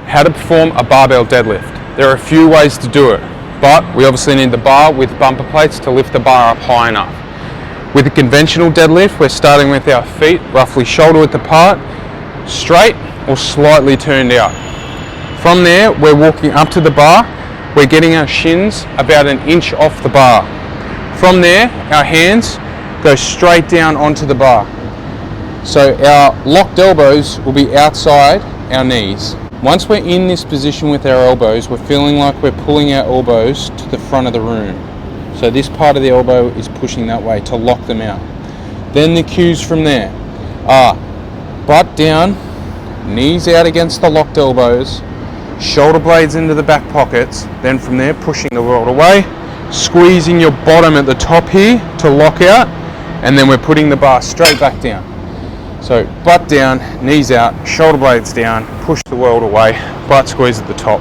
How to perform a barbell deadlift. There are a few ways to do it, but we obviously need the bar with bumper plates to lift the bar up high enough. With a conventional deadlift, we're starting with our feet roughly shoulder width apart, straight or slightly turned out. From there, we're walking up to the bar. We're getting our shins about an inch off the bar. From there, our hands go straight down onto the bar. So our locked elbows will be outside our knees. Once we're in this position with our elbows, we're feeling like we're pulling our elbows to the front of the room. So this part of the elbow is pushing that way to lock them out. Then the cues from there are butt down, knees out against the locked elbows, shoulder blades into the back pockets. Then from there, pushing the world away, squeezing your bottom at the top here to lock out, and then we're putting the bar straight back down. So butt down, knees out, shoulder blades down, push the world away, butt squeeze at the top,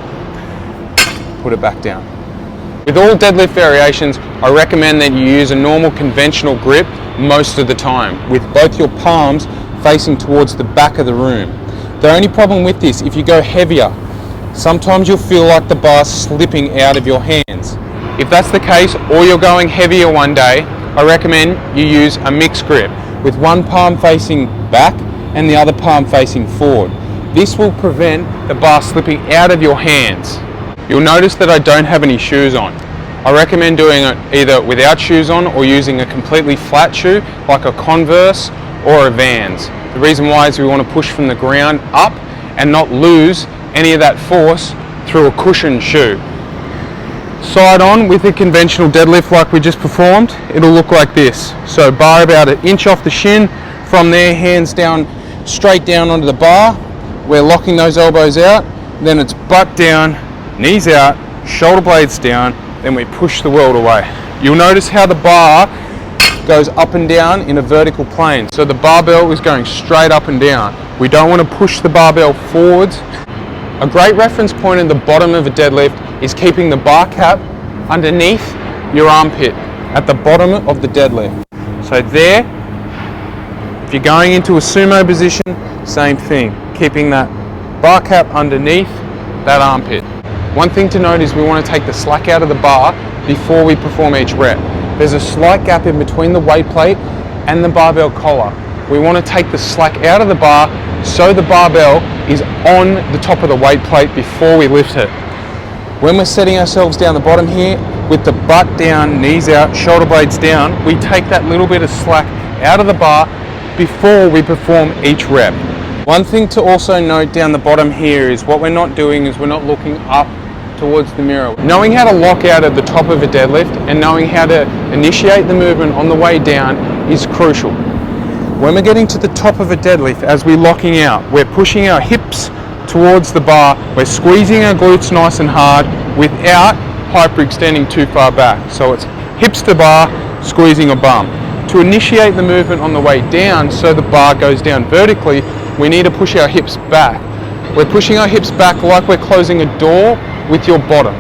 put it back down. With all deadlift variations, I recommend that you use a normal conventional grip most of the time, with both your palms facing towards the back of the room. The only problem with this, if you go heavier, sometimes you'll feel like the bar's slipping out of your hands. If that's the case, or you're going heavier one day, I recommend you use a mixed grip, with one palm facing back and the other palm facing forward. This will prevent the bar slipping out of your hands. You'll notice that I don't have any shoes on. I recommend doing it either without shoes on or using a completely flat shoe like a Converse or a Vans. The reason why is we want to push from the ground up and not lose any of that force through a cushioned shoe. Side on with a conventional deadlift like we just performed, it'll look like this. So bar about an inch off the shin, from there hands down, straight down onto the bar. We're locking those elbows out, then it's butt down, knees out, shoulder blades down, then we push the world away. You'll notice how the bar goes up and down in a vertical plane. So the barbell is going straight up and down. We don't want to push the barbell forwards. A great reference point at the bottom of a deadlift is keeping the bar cap underneath your armpit at the bottom of the deadlift. So there, if you're going into a sumo position, same thing, keeping that bar cap underneath that armpit. One thing to note is we want to take the slack out of the bar before we perform each rep. There's a slight gap in between the weight plate and the barbell collar. We want to take the slack out of the bar so the barbell is on the top of the weight plate before we lift it. When we're setting ourselves down the bottom here, with the butt down, knees out, shoulder blades down, we take that little bit of slack out of the bar before we perform each rep. One thing to also note down the bottom here is what we're not doing is we're not looking up towards the mirror. Knowing how to lock out at the top of a deadlift and knowing how to initiate the movement on the way down is crucial. When we're getting to the top of a deadlift, as we're locking out, we're pushing our hips towards the bar, we're squeezing our glutes nice and hard without hyperextending too far back. So it's hips to bar, squeezing a bum. To initiate the movement on the way down so the bar goes down vertically, we need to push our hips back. We're pushing our hips back like we're closing a door with your bottom.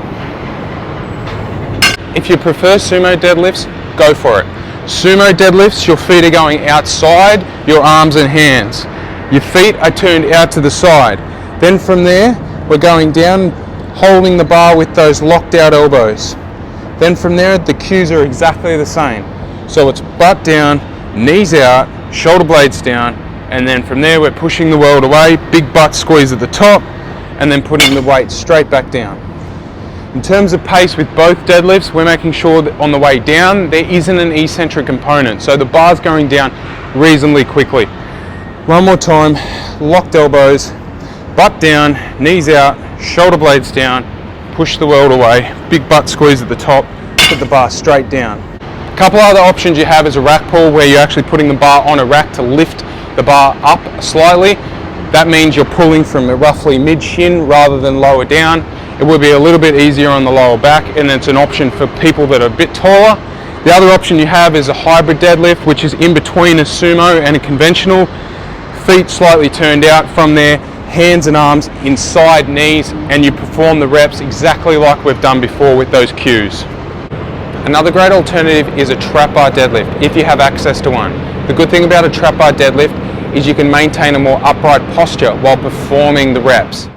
If you prefer sumo deadlifts, go for it. Sumo deadlifts, your feet are going outside your arms and hands. Your feet are turned out to the side. Then from there, we're going down, holding the bar with those locked out elbows. Then from there, the cues are exactly the same. So it's butt down, knees out, shoulder blades down, and then from there, we're pushing the world away, big butt squeeze at the top, and then putting the weight straight back down. In terms of pace with both deadlifts, we're making sure that on the way down, there isn't an eccentric component. So the bar's going down reasonably quickly. One more time, locked elbows, butt down, knees out, shoulder blades down, push the world away, big butt squeeze at the top, put the bar straight down. A couple other options you have is a rack pull, where you're actually putting the bar on a rack to lift the bar up slightly. That means you're pulling from roughly mid-shin rather than lower down. It will be a little bit easier on the lower back, and it's an option for people that are a bit taller. The other option you have is a hybrid deadlift, which is in between a sumo and a conventional. Feet slightly turned out. From there, hands and arms inside knees, and you perform the reps exactly like we've done before with those cues. Another great alternative is a trap bar deadlift if you have access to one. The good thing about a trap bar deadlift is you can maintain a more upright posture while performing the reps.